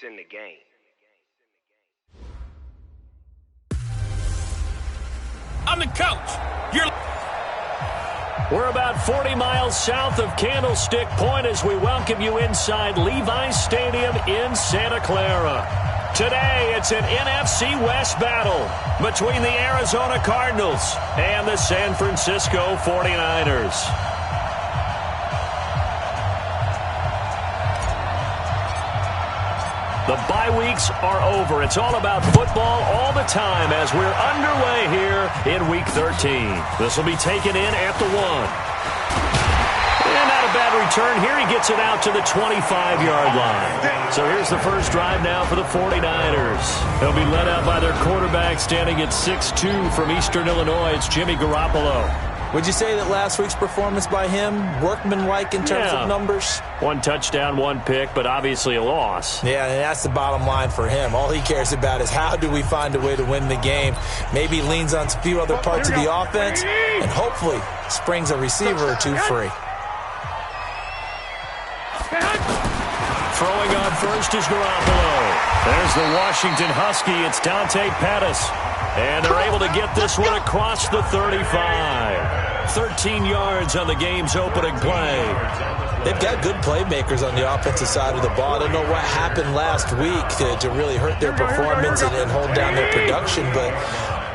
in the game. I'm the coach. We're about 40 miles south of Candlestick Point as we welcome you inside Levi's Stadium in Santa Clara. Today, it's an NFC West battle between the Arizona Cardinals and the San Francisco 49ers. The bye weeks are over. It's all about football all the time as we're underway here in Week 13. This will be taken in at the 1. And not a bad return here. He gets it out to the 25-yard line. So here's the first drive now for the 49ers. They'll be led out by their quarterback standing at 6'2" from Eastern Illinois. It's Jimmy Garoppolo. Would you say that last week's performance by him, workmanlike in terms of numbers? 1 touchdown, 1 pick, but obviously a loss. Yeah, and that's the bottom line for him. All he cares about is how do we find a way to win the game. Maybe leans on a few other parts of the offense and hopefully springs a receiver or two free. Throwing on first is Garoppolo. There's the Washington Husky. It's Dante Pettis. And they're able to get this one across the 35. 13 yards on the game's opening play. They've got good playmakers on the offensive side of the ball. I don't know what happened last week to really hurt their performance and hold down their production, but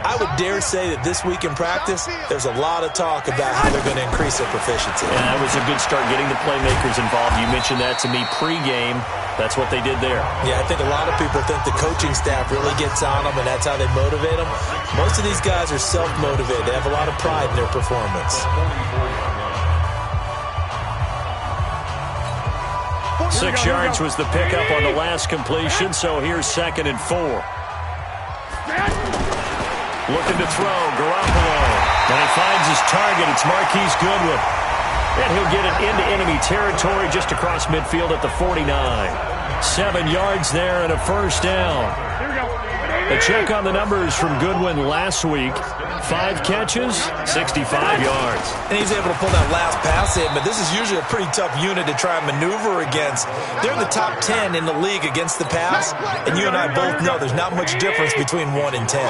I would dare say that this week in practice, there's a lot of talk about how they're going to increase their proficiency. And that was a good start getting the playmakers involved. You mentioned that to me pregame. That's what they did there. Yeah, I think a lot of people think the coaching staff really gets on them, and that's how they motivate them. Most of these guys are self-motivated. They have a lot of pride in their performance. 6 yards was the pickup on the last completion, so here's 2nd and 4. Looking to throw, Garoppolo. And he finds his target. It's Marquise Goodwin. And he'll get it into enemy territory just across midfield at the 49. 7 yards there and a first down. A check on the numbers from Goodwin last week. 5 catches, 65 yards. And he's able to pull that last pass in, but this is usually a pretty tough unit to try and maneuver against. They're in the top 10 in the league against the pass, and you and I both know there's not much difference between 1 and 10.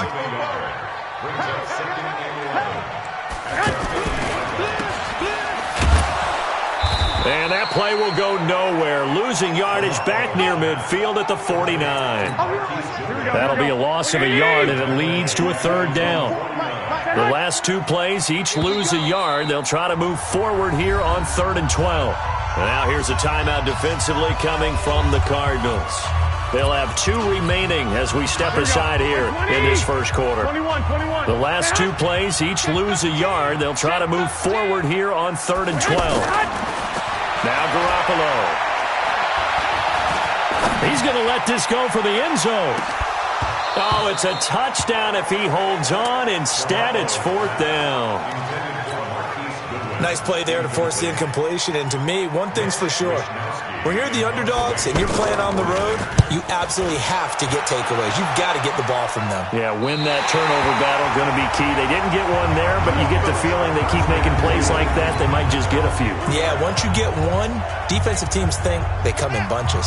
And that play will go nowhere. Losing yardage back near midfield at the 49. That'll be a loss of a yard, and it leads to a 3rd down. The last 2 plays each lose a yard. They'll try to move forward here on 3rd and 12. And now here's a timeout defensively coming from the Cardinals. They'll have 2 remaining as we step aside here in this first quarter. The last 2 plays each lose a yard. They'll try to move forward here on 3rd and 12. Now Garoppolo. He's going to let this go for the end zone. Oh, it's a touchdown if he holds on. Instead, it's 4th down. Nice play there to force the incompletion. And to me, one thing's for sure. When you're the underdogs and you're playing on the road, you absolutely have to get takeaways. You've got to get the ball from them. Yeah, win that turnover battle, going to be key. They didn't get one there, but you get the feeling they keep making plays like that, they might just get a few. Yeah, once you get one, defensive teams think they come in bunches.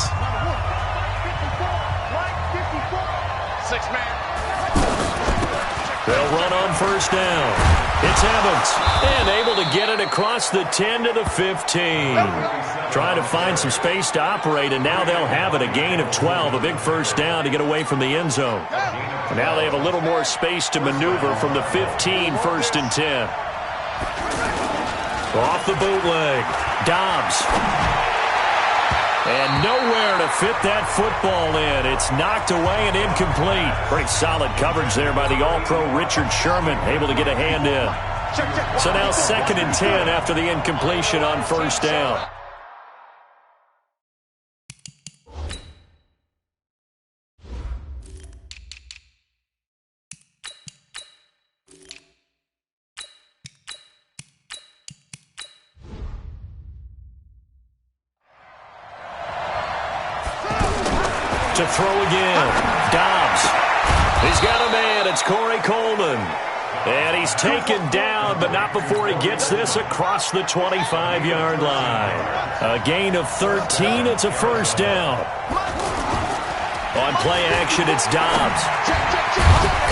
6-man. They'll run on first down. It's Evans, and able to get it across the 10 to the 15. Trying to find some space to operate, and now they'll have it. A gain of 12, a big first down to get away from the end zone. And now they have a little more space to maneuver from the 15, 1st and 10. Off the bootleg, Dobbs. And nowhere to fit that football in. It's knocked away and incomplete. Pretty solid coverage there by the All-Pro Richard Sherman, able to get a hand in. So now 2nd and 10 after the incompletion on first down. To throw again, Dobbs. He's got a man. It's Corey Coleman. And he's taken down, but not before he gets this across the 25-yard line. A gain of 13. It's a first down. On play action, it's Dobbs.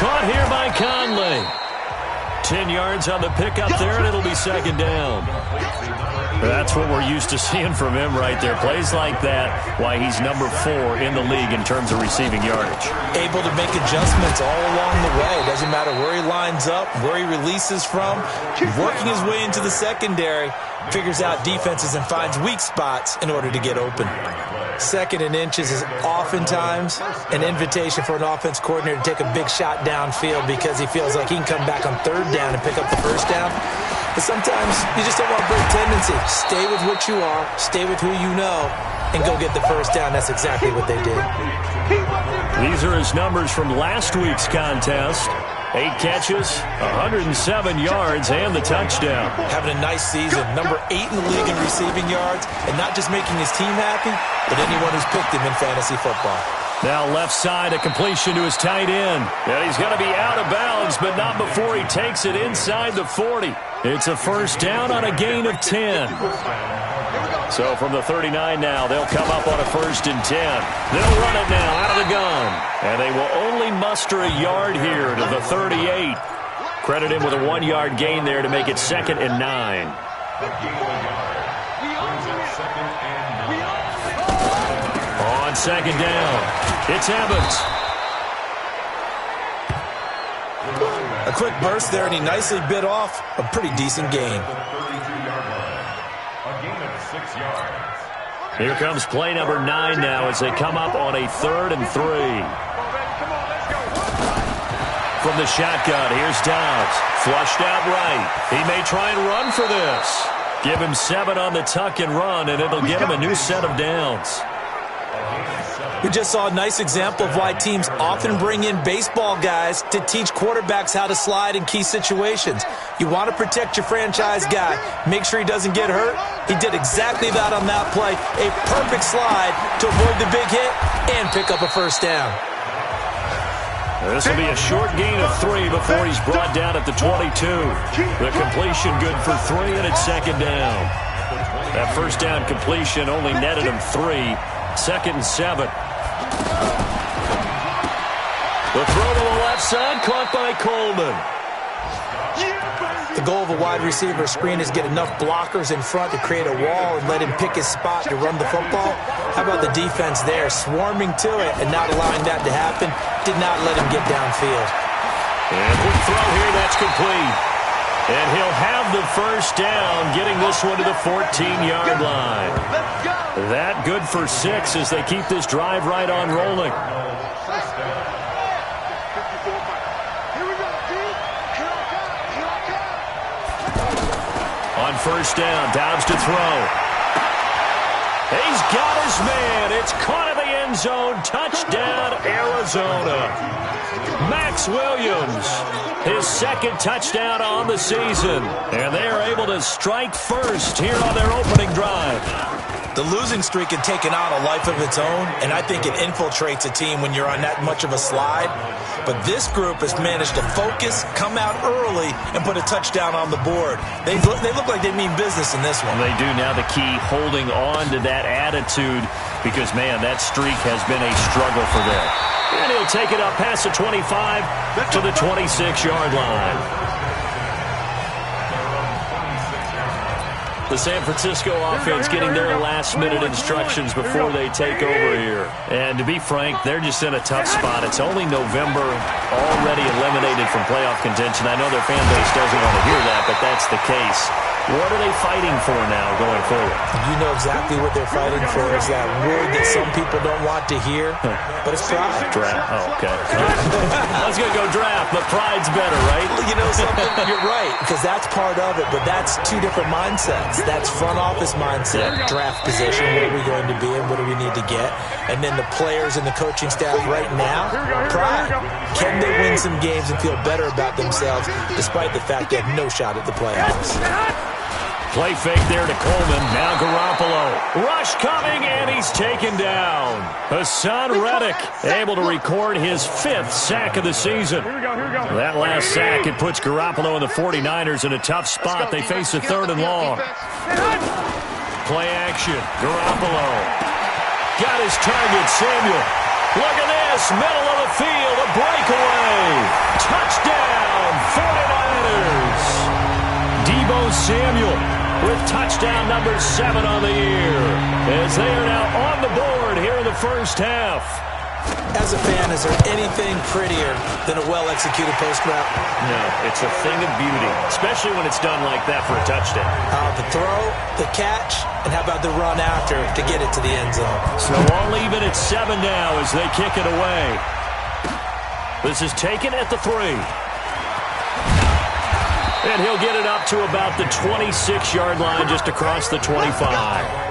Caught here by Conley. 10 yards on the pickup there, and it'll be second down. That's what we're used to seeing from him right there. Plays like that, why he's number 4 in the league in terms of receiving yardage. Able to make adjustments all along the way. Doesn't matter where he lines up, where he releases from. Working his way into the secondary, figures out defenses and finds weak spots in order to get open. Second and inches is oftentimes an invitation for an offense coordinator to take a big shot downfield because he feels like he can come back on third down and pick up the first down. But sometimes you just don't want to break tendency. Stay with what you are, stay with who you know, and go get the first down. That's exactly what they did. These are his numbers from last week's contest. 8 catches, 107 yards, and the touchdown. Having a nice season. Number 8 in the league in receiving yards, and not just making his team happy, but anyone who's picked him in fantasy football. Now left side, a completion to his tight end. And he's going to be out of bounds, but not before he takes it inside the 40. It's a first down on a gain of 10. So from the 39 now, they'll come up on a 1st and 10. They'll run it now out of the gun. And they will only muster a yard here to the 38. Credit him with a 1-yard gain there to make it 2nd and 9. On 2nd down, it's Evans. A quick burst there, and he nicely bit off a pretty decent gain. Here comes play number 9 now as they come up on a 3rd and 3. From the shotgun, here's Dobbs. Flushed out right. He may try and run for this. Give him 7 on the tuck and run, and it'll get him a new set of downs. We just saw a nice example of why teams often bring in baseball guys to teach quarterbacks how to slide in key situations. You want to protect your franchise guy. Make sure he doesn't get hurt. He did exactly that on that play. A perfect slide to avoid the big hit and pick up a first down. This will be a short gain of 3 before he's brought down at the 22. The completion good for 3, and it's 2nd down. That first down completion only netted him 3. 2nd and 7. The throw to the left side, caught by Coleman. The goal of a wide receiver screen is get enough blockers in front to create a wall and let him pick his spot to run the football. How about the defense there, swarming to it and not allowing that to happen? Did not let him get downfield. And quick throw here, that's complete. And he'll have the first down, getting this one to the 14-yard line. That good for 6 as they keep this drive right on rolling. On first down, Dobbs to throw. He's got his man. It's caught in the end zone. Touchdown, Arizona. Max Williams, his 2nd touchdown on the season. And they are able to strike first here on their opening drive. The losing streak had taken on a life of its own, and I think it infiltrates a team when you're on that much of a slide. But this group has managed to focus, come out early, and put a touchdown on the board. They look like they mean business in this one. They do. Now the key, holding on to that attitude, because, man, that streak has been a struggle for them. And he'll take it up past the 25 to the 26-yard line. The San Francisco offense getting their last-minute instructions before they take over here. And to be frank, they're just in a tough spot. It's only November, already eliminated from playoff contention. I know their fan base doesn't want to hear that, but that's the case. What are they fighting for now going forward? You know exactly what they're fighting for. Is that word that some people don't want to hear, but it's pride. Draft. Oh, okay. I was going to go draft, but pride's better, right? You know something? You're right, because that's part of it, but that's 2 different mindsets. That's front office mindset, draft position, where are we going to be and what do we need to get? And then the players and the coaching staff right now, pride. Can they win some games and feel better about themselves despite the fact they have no shot at the playoffs? Play fake there to Coleman. Now Garoppolo. Rush coming, and he's taken down. Hassan Reddick able to record his 5th sack of the season. That last sack, it puts Garoppolo and the 49ers in a tough spot. They face a 3rd and long. Play action. Garoppolo. Got his target, Samuel. Look at this, middle of the field, a breakaway. Touchdown, 49ers. Deebo Samuel with touchdown number 7 on the year, as they are now on the board here in the first half. As a fan, is there anything prettier than a well-executed post route? No, it's a thing of beauty, especially when it's done like that for a touchdown. The throw, the catch, and how about the run after to get it to the end zone? So all even at 7 now as they kick it away. This is taken at the 3. And he'll get it up to about the 26-yard line just across the 25.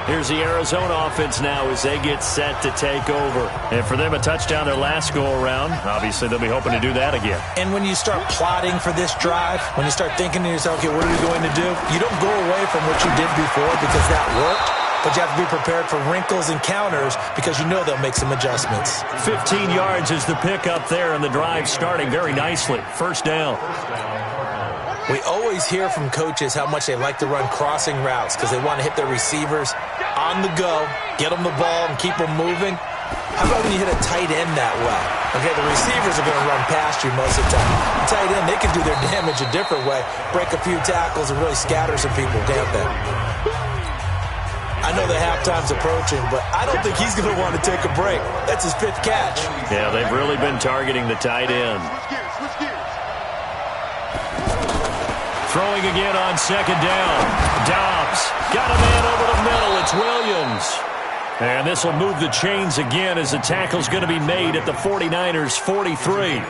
Here's the Arizona offense now as they get set to take over. And for them, a touchdown their last go-around. Obviously, they'll be hoping to do that again. And when you start plotting for this drive, when you start thinking to yourself, okay, what are we going to do? You don't go away from what you did before because that worked. But you have to be prepared for wrinkles and counters because you know they'll make some adjustments. 15 yards is the pickup there, and the drive starting very nicely. First down. We always hear from coaches how much they like to run crossing routes because they want to hit their receivers on the go, get them the ball, and keep them moving. How about when you hit a tight end that well? Okay, the receivers are going to run past you most of the time. The tight end, they can do their damage a different way, break a few tackles, and really scatter some people, can't they? I know the halftime's approaching, but I don't think he's going to want to take a break. That's his 5th catch. Yeah, they've really been targeting the tight end. Throwing again on second down. Dobbs got a man over the middle. It's Williams. And this will move the chains again as the tackle's going to be made at the 49ers' 43.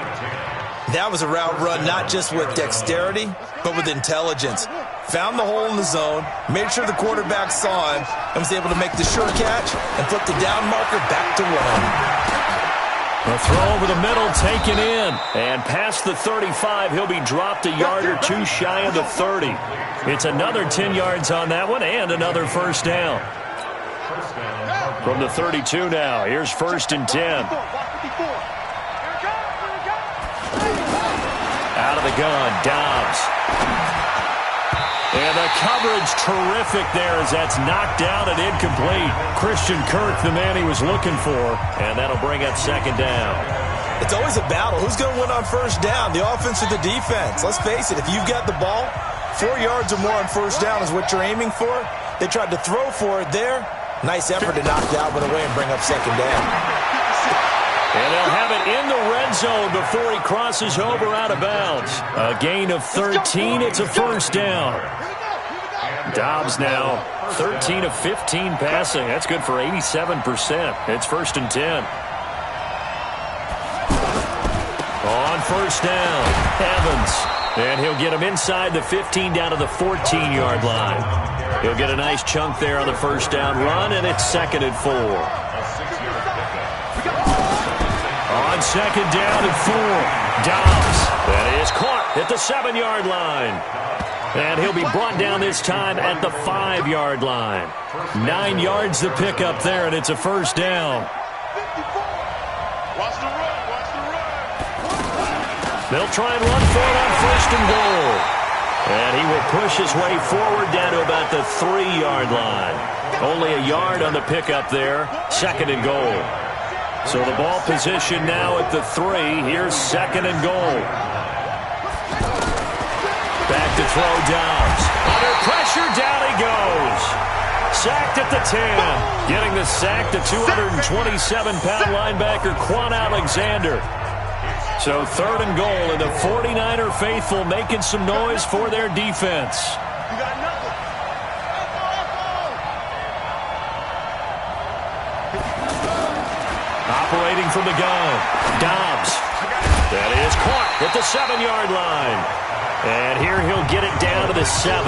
That was a route run not just with dexterity, but with intelligence. Found the hole in the zone, made sure the quarterback saw him, and was able to make the sure catch and flip the down marker back to run. A throw over the middle taken in. And past the 35, he'll be dropped a yard or 2 shy of the 30. It's another 10 yards on that one and another first down. From the 32 now, here's 1st and 10. Out of the gun, Dobbs. And the coverage terrific there as that's knocked down and incomplete. Christian Kirk, the man he was looking for, and that'll bring up second down. It's always a battle. Who's going to win on first down, the offense or the defense? Let's face it, if you've got the ball, 4 yards or more on first down is what you're aiming for. They tried to throw for it there. Nice effort to knock Dalvin away and bring up second down. And they'll have it in the red zone before he crosses over out of bounds. A gain of 13. It's a first down. Dobbs now 13 of 15 passing. That's good for 87%. It's 1st and 10. On first down, Evans. And he'll get him inside the 15 down to the 14-yard line. He'll get a nice chunk there on the first down run, and it's 2nd and 4. On second down and 4, Dobbs. That is caught at the 7-yard line. And he'll be brought down this time at the 5-yard line. 9 yards the pickup there, and it's a first down. Watch the run, watch the run. They'll try and run for it on 1st and goal. And he will push his way forward down to about the 3-yard line. Only a yard on the pickup there, 2nd and goal. So the ball position now at the 3. Here's 2nd and goal. Back to throw Dobbs. Under pressure, down he goes. Sacked at the 10. Getting the sack, the 227-pound linebacker, Quan Alexander. So 3rd and goal, and the 49er faithful making some noise for their defense. Operating from the gun, Dobbs. That is caught at the 7-yard line. And here he'll get it down to the 7.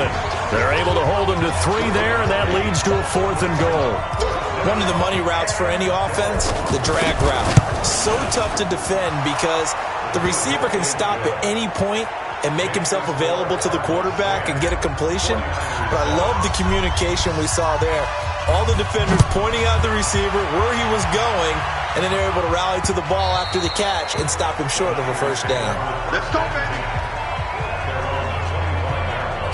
They're able to hold him to 3 there, and that leads to a 4th and goal. One of the money routes for any offense, the drag route. So tough to defend because the receiver can stop at any point and make himself available to the quarterback and get a completion. But I love the communication we saw there. All the defenders pointing out the receiver, where he was going, and then they're able to rally to the ball after the catch and stop him short of a first down. Let's go, baby.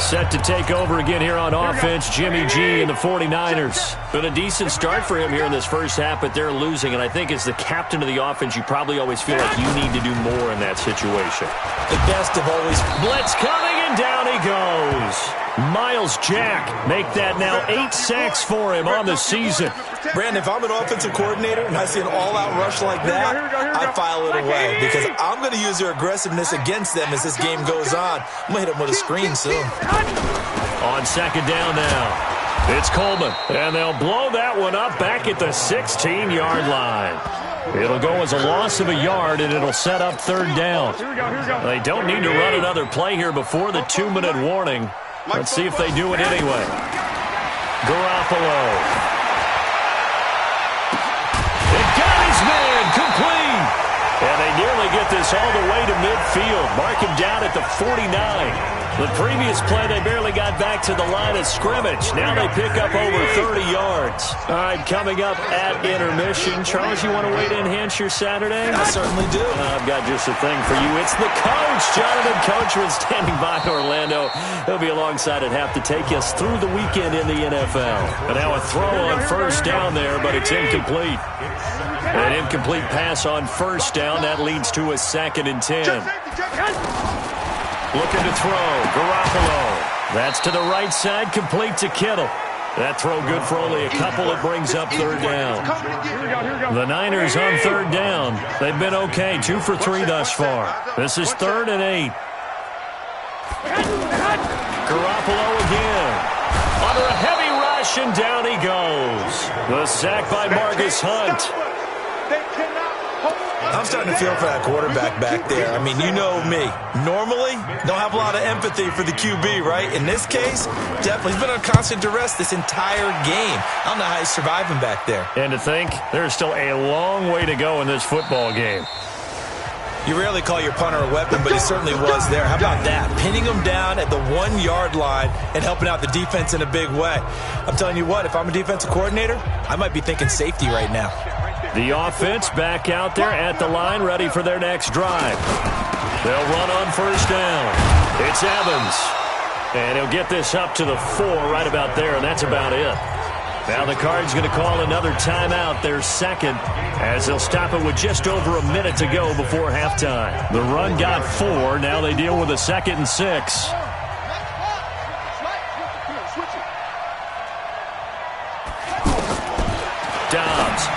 Set to take over again here on offense, Jimmy G and the 49ers. Been a decent start for him here in this first half, but they're losing. And I think as the captain of the offense, you probably always feel like you need to do more in that situation. The best of always. Blitz coming, and down he goes. Miles Jack make that now 8 sacks for him on the season. Brandon, if I'm an offensive coordinator and I see an all-out rush like that, I file it away because I'm going to use their aggressiveness against them as this game goes on. I'm going to hit them with a screen soon. On second down now, it's Coleman, and they'll blow that one up back at the 16-yard line. It'll go as a loss of a yard, and it'll set up third down. They don't need to run another play here before the 2-minute warning. Let's see if they do it anyway. Garoppolo. It got his man complete. And they nearly get this all the way to midfield. Mark him down at the 49. The previous play, they barely got back to the line of scrimmage. Now they pick up over 30 yards. All right, coming up at intermission. Charles, you want to wait to enhance your Saturday? I certainly do. I've got just a thing for you. It's the coach, Jonathan Coachman, standing by Orlando. He'll be alongside at half to take us through the weekend in the NFL. And now a throw on first down there, but it's incomplete. An incomplete pass on first down. That leads to a 2nd and 10. Looking to throw. Garoppolo. That's to the right side, complete to Kittle. That throw good for only a couple. It brings up third down. The Niners on third down. They've been okay, 2 for 3 thus far. This is 3rd and 8. Garoppolo again. Under a heavy rush, and down he goes. The sack by Marcus Hunt. I'm starting to feel for that quarterback back there. I mean, you know me. Normally, don't have a lot of empathy for the QB, right? In this case, definitely. He's been on constant duress this entire game. I don't know how he's surviving back there. And to think, there's still a long way to go in this football game. You rarely call your punter a weapon, but he certainly was there. How about that? Pinning him down at the 1-yard line and helping out the defense in a big way. I'm telling you what, if I'm a defensive coordinator, I might be thinking safety right now. The offense back out there at the line, ready for their next drive. They'll run on first down. It's Evans. And he'll get this up to the 4 right about there, and that's about it. Now the Cards going to call another timeout, their 2nd, as they'll stop it with just over a minute to go before halftime. The run got 4. Now they deal with a 2nd and 6. Dobbs.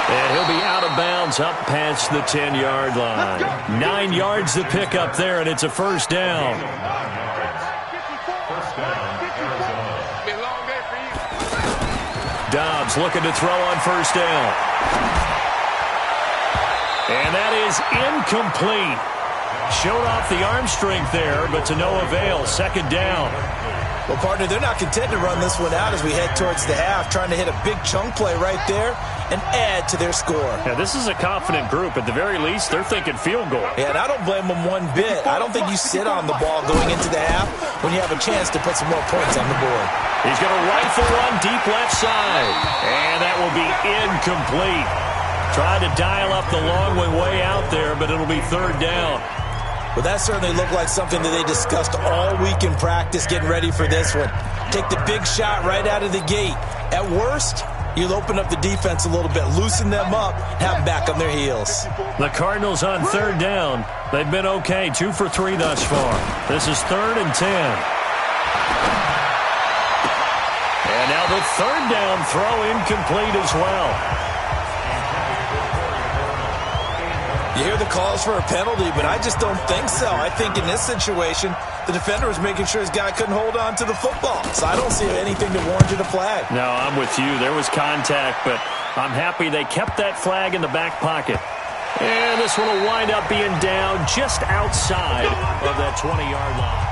And he'll be out of bounds up past the 10-yard line. 9 yards to pick up there, and it's a first down. Dobbs looking to throw on first down. And that is incomplete. Showed off the arm strength there, but to no avail. 2nd down. Well, partner, they're not content to run this one out as we head towards the half, trying to hit a big chunk play right there and add to their score. Yeah, this is a confident group. At the very least, they're thinking field goal. Yeah, and I don't blame them one bit. I don't think you sit on the ball going into the half when you have a chance to put some more points on the board. He's going to rifle one deep left side, and that will be incomplete. Tried to dial up the long way out there, but it'll be 3rd down. Well, that certainly looked like something that they discussed all week in practice getting ready for this one. Take the big shot right out of the gate. At worst, you'll open up the defense a little bit, loosen them up, have them back on their heels. The Cardinals on 3rd down. They've been okay, 2 for 3 thus far. This is 3rd and 10. And now the 3rd down throw incomplete as well. You hear the calls for a penalty, but I just don't think so. I think in this situation, the defender was making sure his guy couldn't hold on to the football. So I don't see anything that warranted a flag. No, I'm with you. There was contact, but I'm happy they kept that flag in the back pocket. And this one will wind up being down just outside of that 20-yard line.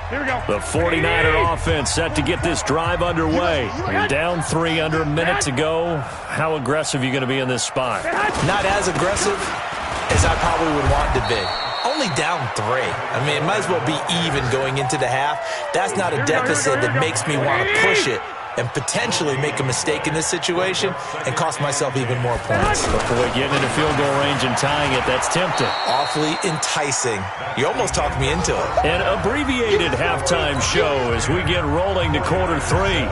Here we go. The 49er offense set to get this drive underway. You're down 3, under a minute to go. How aggressive are you going to be in this spot? Not as aggressive as I probably would want to be. Only down 3. I mean, it might as well be even going into the half. That's not a deficit that makes me want to push it. and potentially make a mistake in this situation and cost myself even more points. But boy, getting into field goal range and tying it, that's tempting. Awfully enticing. You almost talked me into it. An abbreviated halftime show as we get rolling to quarter 3.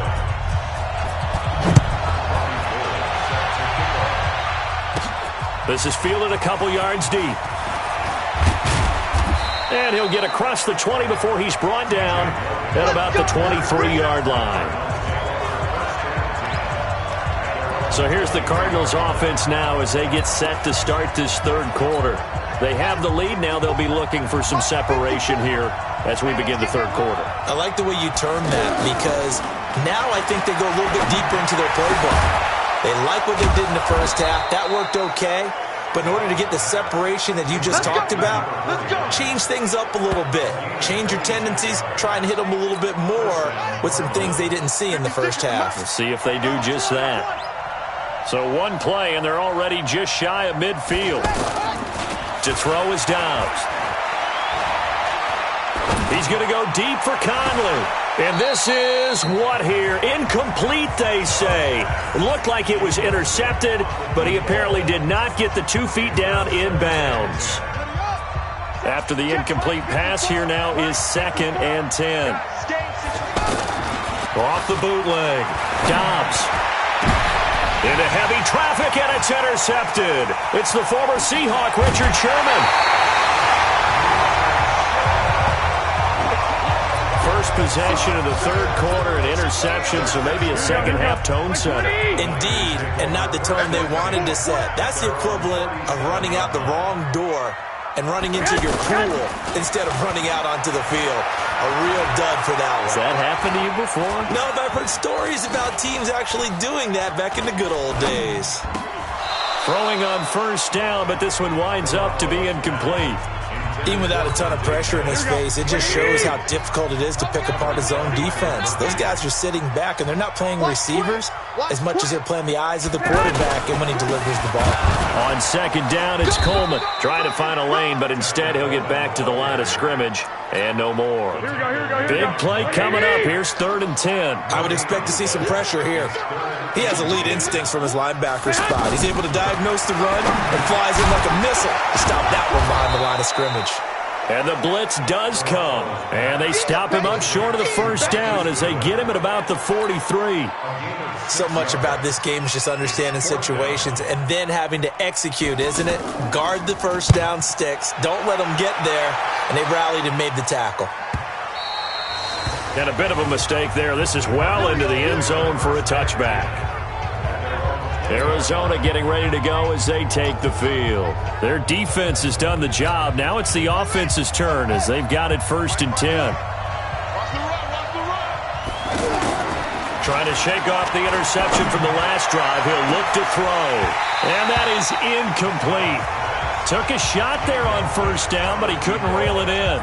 This is fielded a couple yards deep. And he'll get across the 20 before he's brought down at about the 23-yard line. So here's the Cardinals offense now as they get set to start this third quarter. They have the lead. Now they'll be looking for some separation here as we begin the third quarter. I like the way you term that because now I think they go a little bit deeper into their playbook. They like what they did in the first half. That worked okay. But in order to get the separation that you just talked about, change things up a little bit. Change your tendencies. Try and hit them a little bit more with some things they didn't see in the first half. We'll see if they do just that. So one play, and they're already just shy of midfield. To throw is Dobbs. He's going to go deep for Conley. And this is what here? Incomplete, they say. It looked like it was intercepted, but he apparently did not get the 2 feet down inbounds. After the incomplete pass, here now is 2nd and 10. Off the bootleg. Dobbs. Into heavy traffic, and it's intercepted. It's the former Seahawk, Richard Sherman. First possession of the third quarter, an interception, so maybe a second-half tone setter. Indeed, and not the tone they wanted to set. That's the equivalent of running out the wrong door and running into your pool instead of running out onto the field. A real dud for that one. Has that happened to you before? No, but I've heard stories about teams actually doing that back in the good old days. Throwing on first down, but this one winds up to be incomplete. Even without a ton of pressure in his face, it just shows how difficult it is to pick apart his own defense. Those guys are sitting back, and they're not playing receivers as much as they're playing the eyes of the quarterback and when he delivers the ball. On second down, it's Coleman trying to find a lane, but instead he'll get back to the line of scrimmage and no more. Big play coming up. Here's 3rd and 10. I would expect to see some pressure here. He has elite instincts from his linebacker spot. He's able to diagnose the run and flies in like a missile to stop that one behind the line of scrimmage. And the blitz does come. And they stop him up short of the first down as they get him at about the 43. So much about this game is just understanding situations and then having to execute, isn't it? Guard the first down sticks. Don't let them get there. And they rallied and made the tackle. And a bit of a mistake there. This is well into the end zone for a touchback. Arizona getting ready to go as they take the field. Their defense has done the job. Now it's the offense's turn as they've got it 1st and 10. Trying to shake off the interception from the last drive. He'll look to throw. And that is incomplete. Took a shot there on first down, but he couldn't reel it in.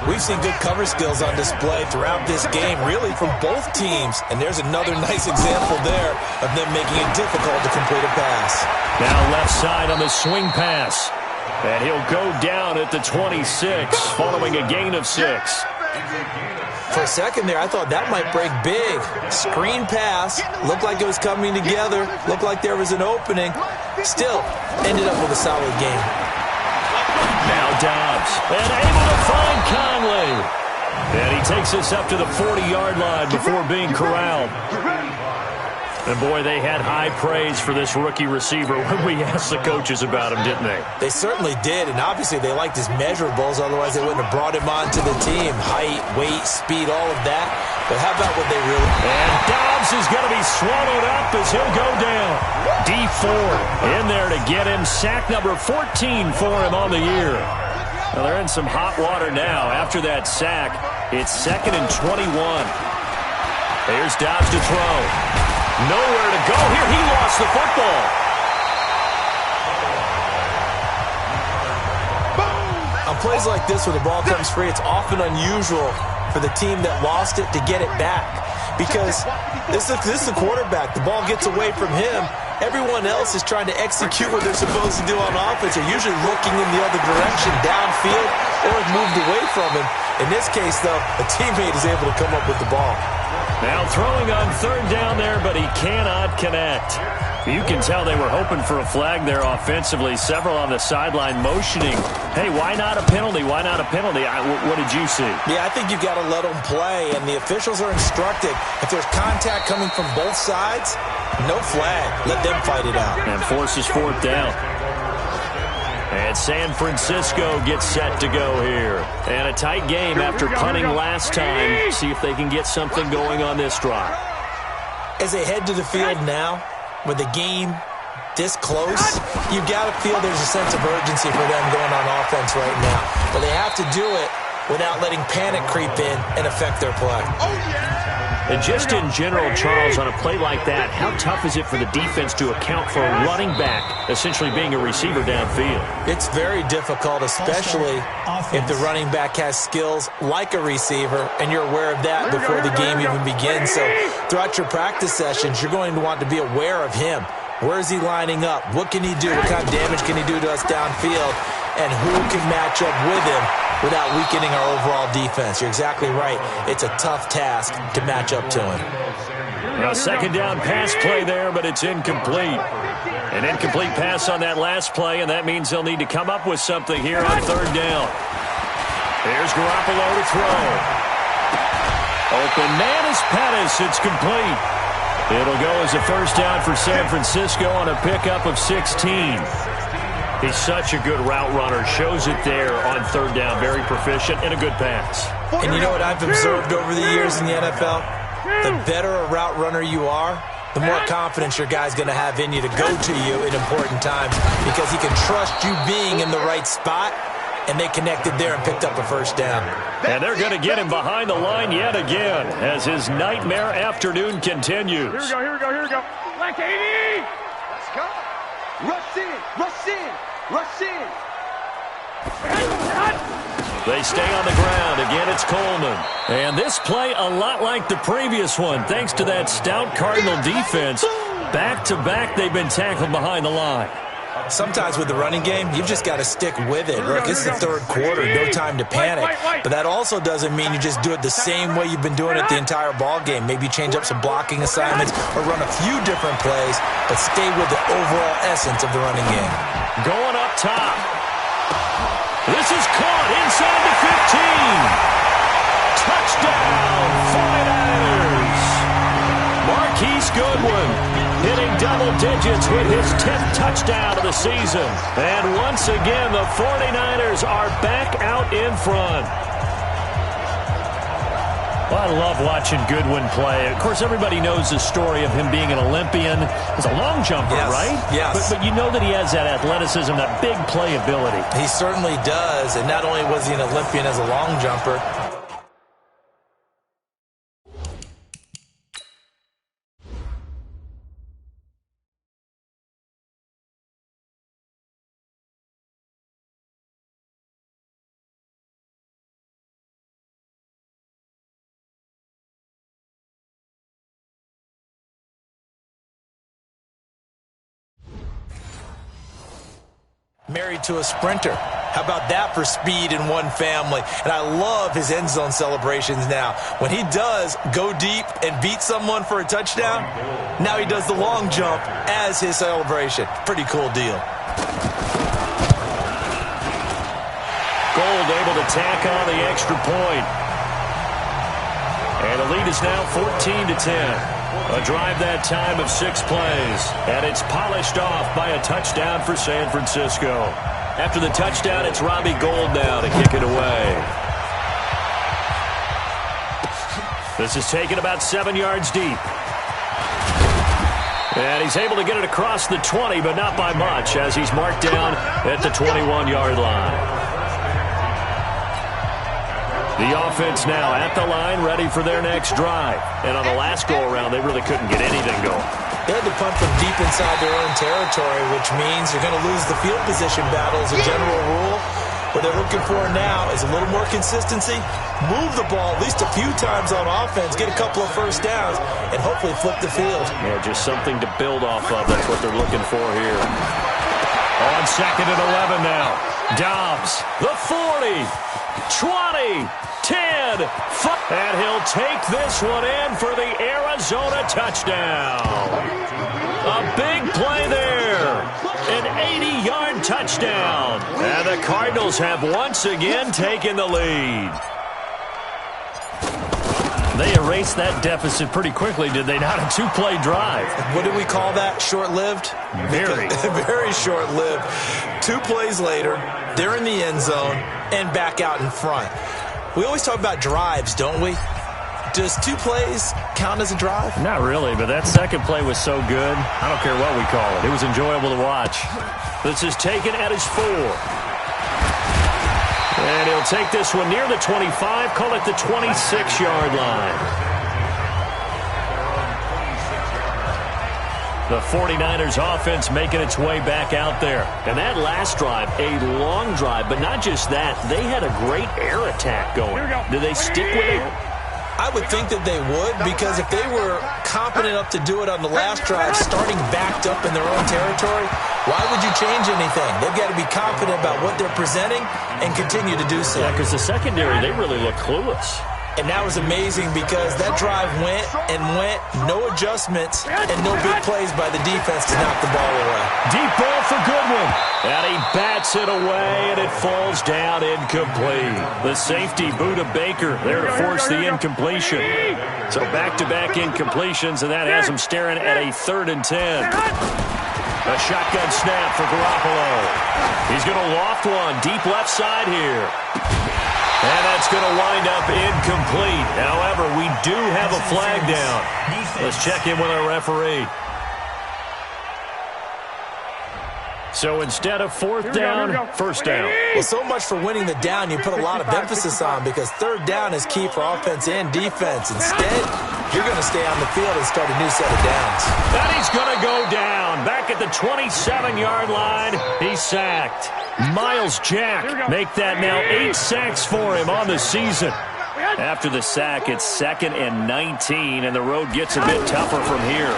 We've seen good cover skills on display throughout this game, really from both teams. And there's another nice example there of them making it difficult to complete a pass. Now left side on the swing pass. And he'll go down at the 26 following a gain of 6. For a second there, I thought that might break big. Screen pass. Looked like it was coming together. Looked like there was an opening. Still, ended up with a solid game. Now Dobbs, and able to find Conley. And he takes us up to the 40-yard line before being corralled. And, boy, they had high praise for this rookie receiver when we asked the coaches about him, didn't they? They certainly did, and obviously they liked his measurables. Otherwise, they wouldn't have brought him onto the team. Height, weight, speed, all of that. But how about what they really... And Dobbs is going to be swallowed up as he'll go down. Dee Ford in there to get him. Sack number 14 for him on the year. Well, they're in some hot water now. After that sack, it's 2nd and 21. Here's Dobbs to throw. Nowhere to go here. He lost the football. On plays like this where the ball comes free, it's often unusual for the team that lost it to get it back. Because this is the quarterback. The ball gets away from him. Everyone else is trying to execute what they're supposed to do on offense. They're usually looking in the other direction, downfield, or have moved away from him. In this case, though, a teammate is able to come up with the ball. Now throwing on third down there, but he cannot connect. You can tell they were hoping for a flag there offensively. Several on the sideline motioning, hey, why not a penalty? Why not a penalty? What did you see? Yeah, I think you've got to let them play, and the officials are instructed. If there's contact coming from both sides, no flag. Let them fight it out. And forces fourth down. And San Francisco gets set to go here. And a tight game after punting last time. See if they can get something going on this drive. As they head to the field now, with the game this close, you've got to feel there's a sense of urgency for them going on offense right now. But they have to do it without letting panic creep in and affect their play. And just in general, Charles, on a play like that, how tough is it for the defense to account for a running back essentially being a receiver downfield? It's very difficult, especially if the running back has skills like a receiver, and you're aware of that before the game even begins. So throughout your practice sessions, you're going to want to be aware of him. Where is he lining up? What can he do? What kind of damage can he do to us downfield? And who can match up with him without weakening our overall defense? You're exactly right. It's a tough task to match up to him. A second down pass play there, but it's incomplete. An incomplete pass on that last play, and that means they'll need to come up with something here on third down. Here's Garoppolo to throw. Open man is Pettis. It's complete. It'll go as a first down for San Francisco on a pickup of 16. He's such a good route runner. Shows it there on third down. Very proficient and a good pass. And you know what I've observed over the years in the NFL? The better a route runner you are, the more confidence your guy's going to have in you to go to you in important times because he can trust you being in the right spot, and they connected there and picked up a first down. And they're going to get him behind the line yet again as his nightmare afternoon continues. Here we go. Black 80! Let's go. Rush in. They stay on the ground. Again, it's Coleman. And this play a lot like the previous one, thanks to that stout Cardinal defense. Back-to-back, they've been tackled behind the line. Sometimes with the running game, you've just got to stick with it. Look, this is the third quarter, no time to panic. But that also doesn't mean you just do it the same way you've been doing it the entire ball game. Maybe change up some blocking assignments or run a few different plays, but stay with the overall essence of the running game. Going up top. This is caught inside the 15. Touchdown, 49ers. Marquise Goodwin hitting double digits with his 10th touchdown of the season. And once again, the 49ers are back out in front. Well, I love watching Goodwin play. Of course, everybody knows the story of him being an Olympian. He's a long jumper, right? Yes. But you know that he has that athleticism, that big play ability. He certainly does. And not only was he an Olympian as a long jumper, married to a sprinter. How about that for speed in one family? And I love his end zone celebrations now. When he does go deep and beat someone for a touchdown, now he does the long jump as his celebration. Pretty cool deal. Gold able to tack on the extra point. And the lead is now 14-10. A drive that time of 6 plays. And it's polished off by a touchdown for San Francisco. After the touchdown, it's Robbie Gould now to kick it away. This is taken about 7 yards deep. And he's able to get it across the 20, but not by much, as he's marked down at the 21-yard line. The offense now at the line, ready for their next drive. And on the last go-around, they really couldn't get anything going. They had to punt from deep inside their own territory, which means you're going to lose the field position battle as a general rule. What they're looking for now is a little more consistency, move the ball at least a few times on offense, get a couple of first downs, and hopefully flip the field. Yeah, just something to build off of. That's what they're looking for here. On 2nd and 11 now. Dobbs, the 40, 20, 10, 5, and he'll take this one in for the Arizona touchdown. A big play there. An 80-yard touchdown. And the Cardinals have once again taken the lead. They erased that deficit pretty quickly, did they not? A two-play drive. What did we call that? Short-lived? Very. Very short-lived. 2 plays later, they're in the end zone and back out in front. We always talk about drives, don't we? Does 2 plays count as a drive? Not really, but that second play was so good. I don't care what we call it. It was enjoyable to watch. This is taken at his 4. And he'll take this one near the 25, call it the 26-yard line. The 49ers offense making its way back out there. And that last drive, a long drive, but not just that. They had a great air attack going. Did they stick with it? I would think that they would, because if they were competent enough to do it on the last drive, starting backed up in their own territory, why would you change anything? They've got to be confident about what they're presenting and continue to do so. Yeah, because the secondary, they really look clueless. And that was amazing because that drive went and went, no adjustments, and no big plays by the defense to knock the ball away. Deep ball for Goodwin. And he bats it away, and it falls down incomplete. The safety, Buda Baker, there to force the incompletion. So back-to-back incompletions, and that has him staring at a 3rd and 10. A shotgun snap for Garoppolo. He's going to loft one deep left side here. And that's going to wind up incomplete. However, we do have a flag down. Let's check in with our referee. So instead of 4th down, 1st down. Well, so much for winning the down you put a lot of emphasis on, because 3rd down is key for offense and defense. Instead, you're going to stay on the field and start a new set of downs. And he's going to go down. Back at the 27-yard line, he's sacked. Miles Jack make that now 8 sacks for him on the season. After the sack, it's 2nd and 19, and the road gets a bit tougher from here.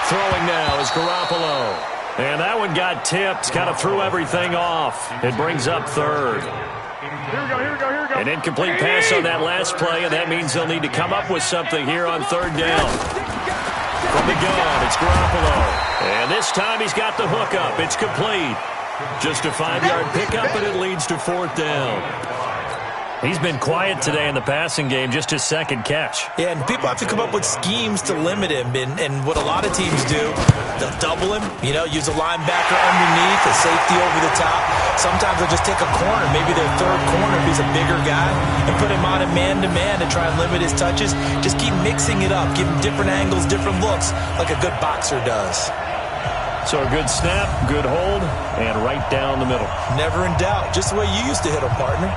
Throwing now is Garoppolo. And that one got tipped, kind of threw everything off. It brings up 3rd. Here we go. An incomplete pass on that last play, and that means they'll need to come up with something here on 3rd down. From the gun, it's Garoppolo. And this time he's got the hookup. It's complete. Just a 5-yard pickup, and it leads to 4th down. He's been quiet today in the passing game, just his 2nd catch. Yeah, and people have to come up with schemes to limit him. And what a lot of teams do, they'll double him, use a linebacker underneath, a safety over the top. Sometimes they'll just take a corner, maybe their 3rd corner if he's a bigger guy, and put him on a man-to-man to try and limit his touches. Just keep mixing it up, give him different angles, different looks, like a good boxer does. So a good snap, good hold, and right down the middle. Never in doubt, just the way you used to hit him, partner.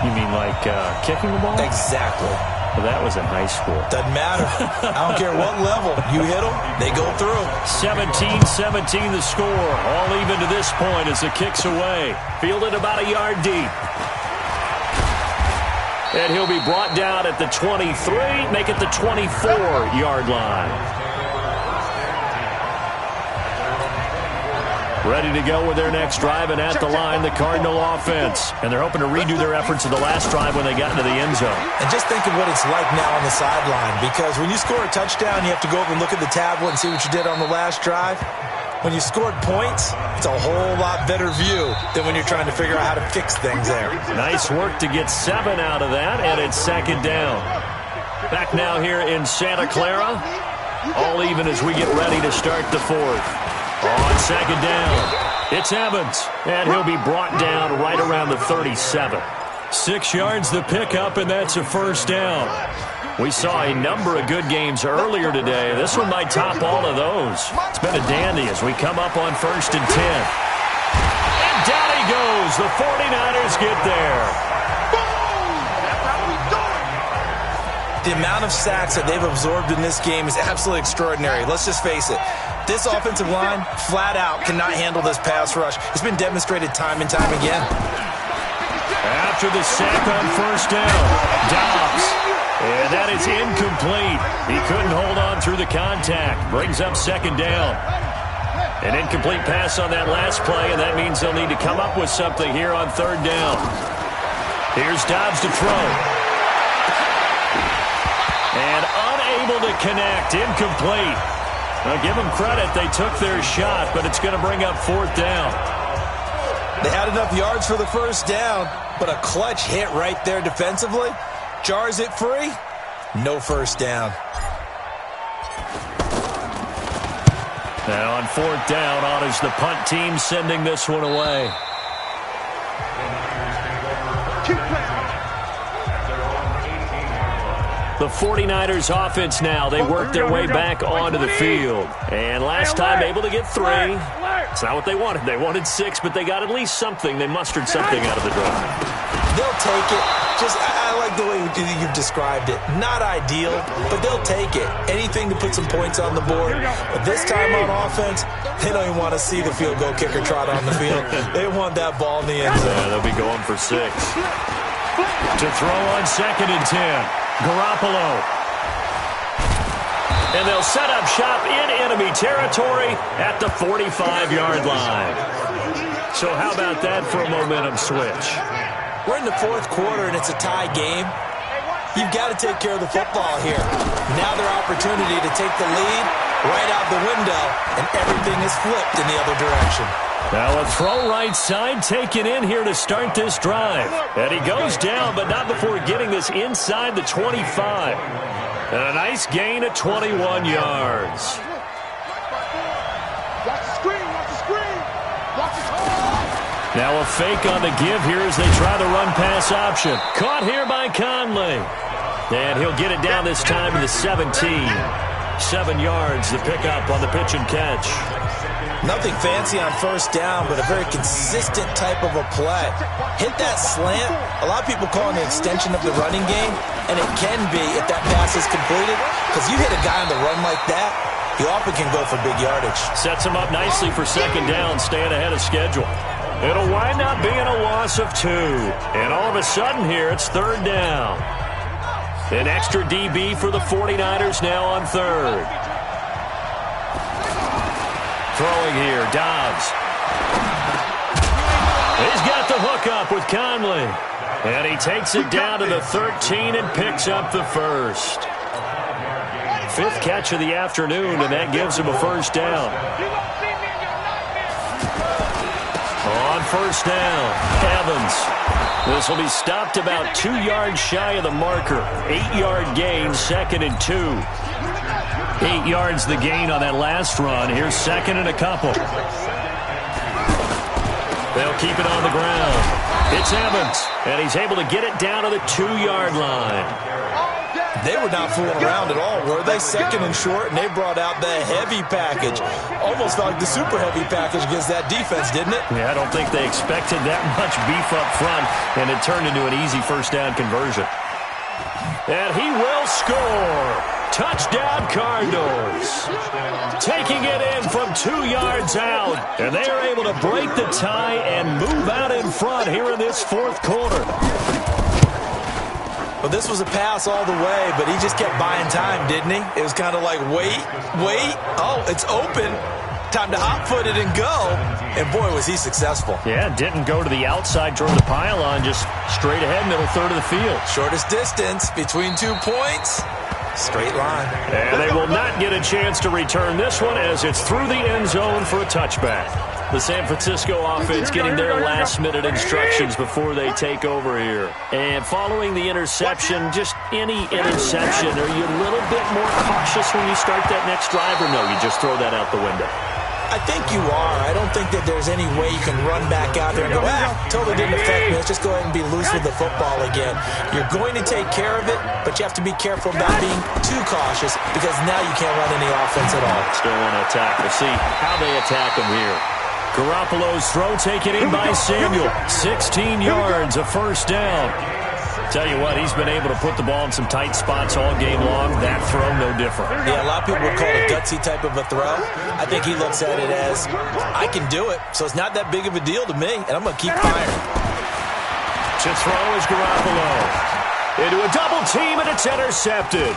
You mean like kicking the ball? Exactly. Well, that was in high school. Doesn't matter. I don't care what level. You hit them, they go through. 17-17 the score. All even to this point as the kick's away. Fielded about a yard deep. And he'll be brought down at the 23, make it the 24-yard line. Ready to go with their next drive, and at the line, the Cardinal offense. And they're hoping to redo their efforts of the last drive when they got into the end zone. And just think of what it's like now on the sideline, because when you score a touchdown, you have to go over and look at the tablet and see what you did on the last drive. When you scored points, it's a whole lot better view than when you're trying to figure out how to fix things there. Nice work to get 7 out of that, and it's 2nd down. Back now here in Santa Clara. All even as we get ready to start the 4th. On 2nd down, it's Evans, and he'll be brought down right around the 37. 6 yards the pickup, and that's a 1st down. We saw a number of good games earlier today. This one might top all of those. It's been a dandy as we come up on 1st and 10. And down he goes. The 49ers get there. The amount of sacks that they've absorbed in this game is absolutely extraordinary. Let's just face it. This offensive line, flat out, cannot handle this pass rush. It's been demonstrated time and time again. After the sack on 1st down, Dobbs. And that is incomplete. He couldn't hold on through the contact. Brings up 2nd down. An incomplete pass on that last play, and that means they'll need to come up with something here on third down. Here's Dobbs to throw. And unable to connect. Incomplete. Now, give them credit. They took their shot, but it's going to bring up fourth down. They had enough yards for the first down, but a clutch hit right there defensively. Jars it free. No first down. Now on fourth down, on is the punt team sending this one away. The 49ers offense now. They work their way back onto the field. And last time able to get 3. It's not what they wanted. They wanted 6, but they got at least something. They mustered something out of the drive. They'll take it. I like the way you've described it. Not ideal, but they'll take it. Anything to put some points on the board. But this time on offense, they don't even want to see the field goal kicker trot on the field. They want that ball in the end zone. Yeah, they'll be going for 6. To throw on 2nd and 10. Garoppolo. And they'll set up shop in enemy territory at the 45-yard line. So how about that for a momentum switch? We're in the fourth quarter, and it's a tie game. You've got to take care of the football here. Now their opportunity to take the lead right out the window, and everything is flipped in the other direction. Now a throw right side taken in here to start this drive. And he goes down, but not before getting this inside the 25. And a nice gain at 21 yards. Now a fake on the give here as they try the run-pass option. Caught here by Conley. And he'll get it down this time to the 17. 7 yards, the pickup on the pitch and catch. Nothing fancy on first down, but a very consistent type of a play. Hit that slant. A lot of people call it an extension of the running game, and it can be if that pass is completed, because you hit a guy on the run like that, he often can go for big yardage. Sets him up nicely for second down, staying ahead of schedule. It'll wind up being a loss of 2. And all of a sudden here, it's third down. An extra DB for the 49ers now on third. Throwing here, Dobbs. He's got the hook up with Conley. And he takes it down to the 13 and picks up the first. 5th catch of the afternoon, and that gives him a first down. On first down, Evans. This will be stopped about 2 yards shy of the marker. 8-yard gain, 2nd and 2. 8 yards the gain on that last run. Here's 2nd and a couple. They'll keep it on the ground. It's Evans, and he's able to get it down to the 2-yard line. They were not fooling around at all, were they? 2nd and short, and they brought out the heavy package. Almost felt like the super heavy package against that defense, didn't it? Yeah, I don't think they expected that much beef up front, and it turned into an easy first down conversion. And he will score. Touchdown, Cardinals. Taking it in from 2 yards out, and they are able to break the tie and move out in front here in this fourth quarter. Well, this was a pass all the way, but he just kept buying time, didn't he? It was kind of like, wait. Oh, it's open. Time to hot-foot it and go. And, boy, was he successful. Yeah, didn't go to the outside, drove the pylon, just straight ahead, middle third of the field. Shortest distance between 2 points. Straight line. And they will not get a chance to return this one as it's through the end zone for a touchback. The San Francisco offense getting their last-minute instructions before they take over here. And following the interception, just any interception, are you a little bit more cautious when you start that next drive, or no, you just throw that out the window? I think you are. I don't think that there's any way you can run back out there and go, totally didn't affect me. Let's just go ahead and be loose with the football again. You're going to take care of it, but you have to be careful about being too cautious because now you can't run any offense at all. Still want to attack. We'll see how they attack him here. Garoppolo's throw taken in by Samuel. 16 yards, a first down. Tell you what, he's been able to put the ball in some tight spots all game long. That throw, no different. Yeah, a lot of people would call it a gutsy type of a throw. I think he looks at it as, I can do it, so it's not that big of a deal to me, and I'm going to keep firing. To throw is Garoppolo. Into a double team, and it's intercepted.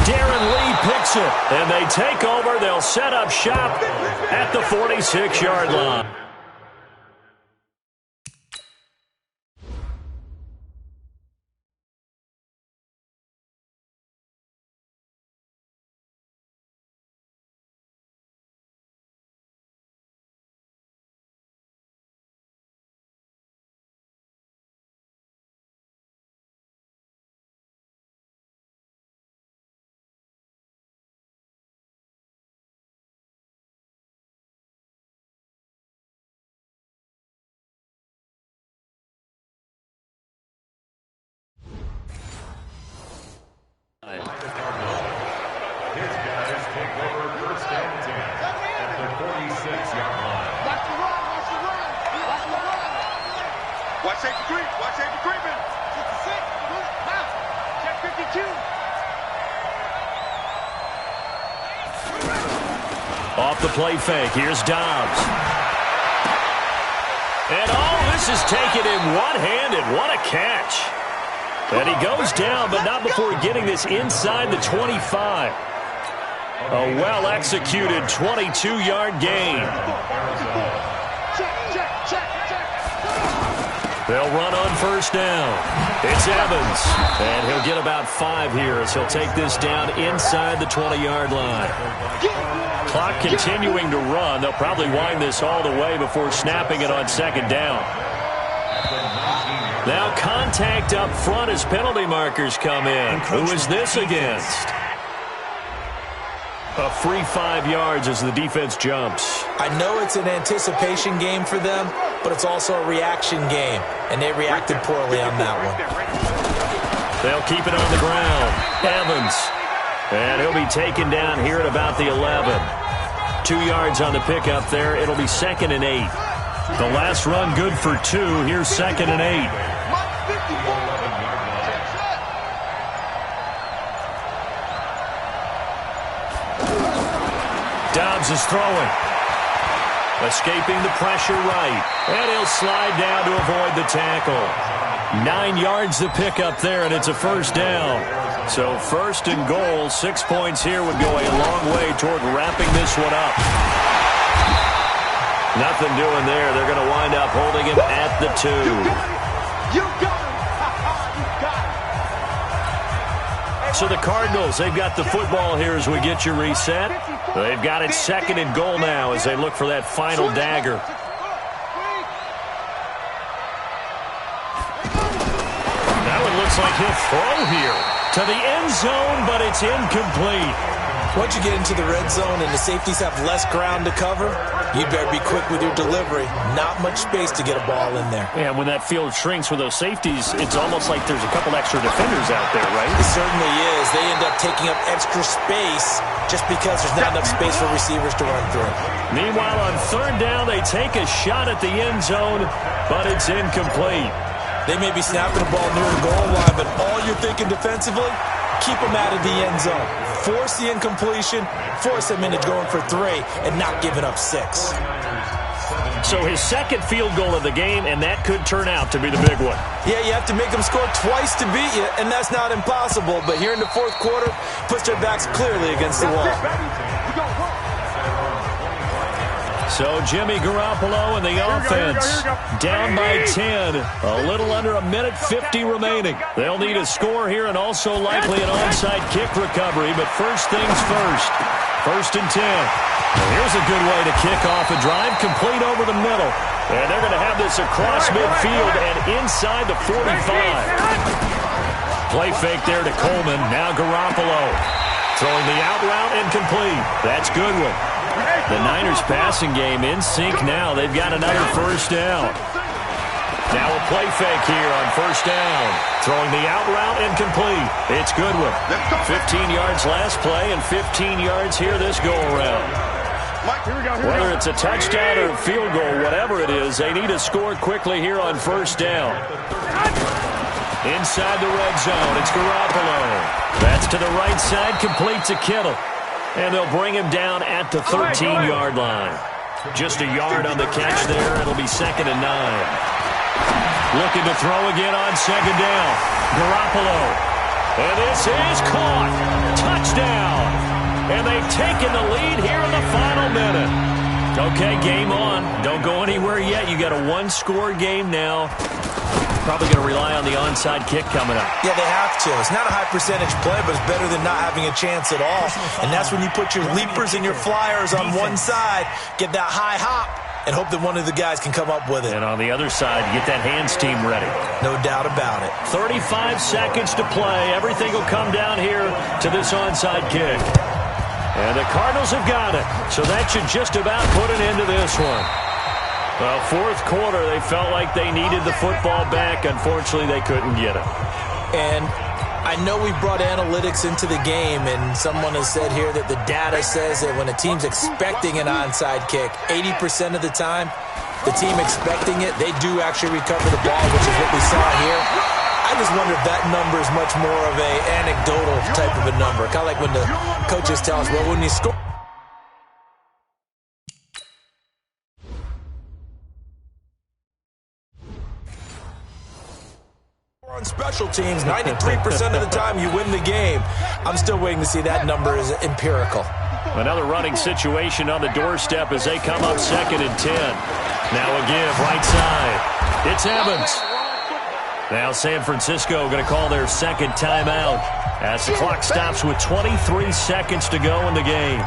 Darren Lee picks it, and they take over. They'll set up shop at the 46-yard line. Watch safety creep. Watch safety creeping. 66. Check 52. Off the play fake. Here's Dobbs. And this is taken in one-handed. What a catch. And he goes down, but not before getting this inside the 25. A well-executed 22-yard gain. They'll run on first down. It's Evans. And he'll get about 5 here as he'll take this down inside the 20-yard line. Clock continuing to run. They'll probably wind this all the way before snapping it on second down. Now contact up front as penalty markers come in. Who is this against? A free 5 yards as the defense jumps. I know it's an anticipation game for them, but it's also a reaction game, and they reacted poorly on that one. They'll keep it on the ground. Evans. And he'll be taken down here at about the 11. 2 yards on the pickup there. It'll be 2nd and 8. The last run good for 2. Here's 2nd and 8. Dobbs is throwing. Escaping the pressure right. And he'll slide down to avoid the tackle. 9 yards to pick up there, and it's a first down. So 1st and goal, 6 points here would go a long way toward wrapping this one up. Nothing doing there. They're going to wind up holding him at the 2. You got him. So the Cardinals, they've got the football here as we get you reset. They've got it 2nd and goal now as they look for that final dagger. That one looks like he'll throw here to the end zone, but it's incomplete. Once you get into the red zone and the safeties have less ground to cover, you better be quick with your delivery. Not much space to get a ball in there. Yeah, when that field shrinks with those safeties, it's almost like there's a couple extra defenders out there, right? It certainly is. They end up taking up extra space just because there's not enough space for receivers to run through. Meanwhile, on 3rd down, they take a shot at the end zone, but it's incomplete. They may be snapping the ball near the goal line, but all you're thinking defensively, keep them out of the end zone. Force the incompletion, force them into going for 3, and not giving up 6. So his 2nd field goal of the game, and that could turn out to be the big one. Yeah, you have to make them score twice to beat you, and that's not impossible. But here in the 4th quarter, puts their backs clearly against the wall. So Jimmy Garoppolo and the offense down by 10. A little under a minute 50 remaining. They'll need a score here and also likely an onside kick recovery. But first things first. 1st and 10. And here's a good way to kick off a drive. Complete over the middle. And they're going to have this across midfield and inside the 45. Play fake there to Coleman. Now Garoppolo. Throwing the out route and complete. That's Goodwin. The Niners passing game in sync now. They've got another first down. Now a play fake here on first down. Throwing the out route and complete. It's Goodwin. 15 yards last play and 15 yards here this go-around. Whether it's a touchdown or a field goal, whatever it is, they need to score quickly here on first down. Inside the red zone, it's Garoppolo. That's to the right side, complete to Kittle. And they'll bring him down at the 13-yard line. Just a yard on the catch there. It'll be 2nd and 9. Looking to throw again on 2nd down. Garoppolo And this is caught. Touchdown. And they've taken the lead here in the final minute. Okay, game on. Don't go anywhere yet. You got a one-score game now. Probably going to rely on the onside kick coming up. Yeah, they have to. It's not a high-percentage play, but it's better than not having a chance at all. And that's when you put your leapers and your flyers on one side, get that high hop, and hope that one of the guys can come up with it. And on the other side, get that hands team ready. No doubt about it. 35 seconds to play. Everything will come down here to this onside kick. And the Cardinals have got it. So that should just about put an end to this one. Well, fourth quarter, they felt like they needed the football back. Unfortunately, they couldn't get it. And I know we brought analytics into the game, and someone has said here that the data says that when a team's expecting an onside kick, 80% of the time, the team expecting it, they do actually recover the ball, which is what we saw here. I just wonder if that number is much more of an anecdotal type of a number. Kind of like when the coaches tell us, well, when you score on special teams, 93% of the time you win the game. I'm still waiting to see that number is empirical. Another running situation on the doorstep as they come up 2nd and 10. Now a give right side. It's Evans. Now San Francisco going to call their second timeout as the clock stops with 23 seconds to go in the game.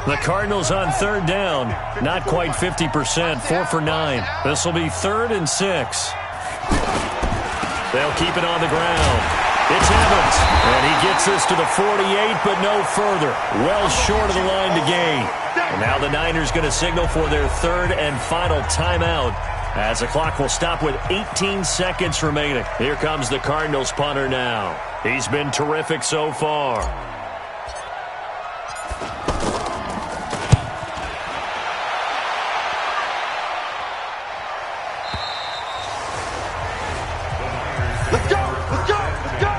The Cardinals on 3rd down, not quite 50%, 4 for 9. This will be 3rd and 6. They'll keep it on the ground. It's Evans, and he gets this to the 48, but no further. Well short of the line to gain. And now the Niners going to signal for their 3rd and final timeout as the clock will stop with 18 seconds remaining. Here comes the Cardinals punter now. He's been terrific so far. Let's go! Let's go! Let's go!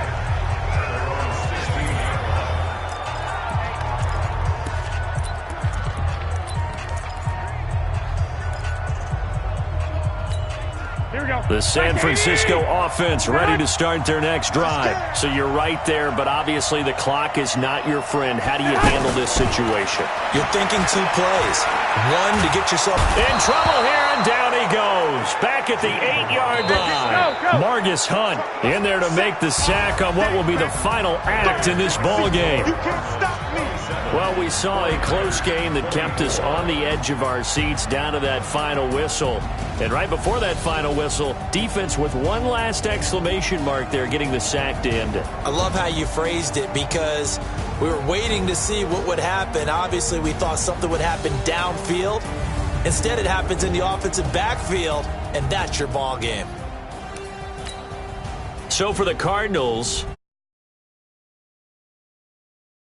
Here we go. The San Francisco offense ready to start their next drive. So you're right there, but obviously the clock is not your friend. How do you handle this situation? You're thinking 2 plays. One, to get yourself in trouble here, and down he goes. Back at the 8-yard line. Margus Hunt in there to make the sack on what will be the final act in this ball game. You can't stop me. Well, we saw a close game that kept us on the edge of our seats down to that final whistle. And right before that final whistle, defense with one last exclamation mark there, getting the sack to end it. I love how you phrased it because we were waiting to see what would happen. Obviously, we thought something would happen downfield. Instead, it happens in the offensive backfield, and that's your ball game. So for the Cardinals,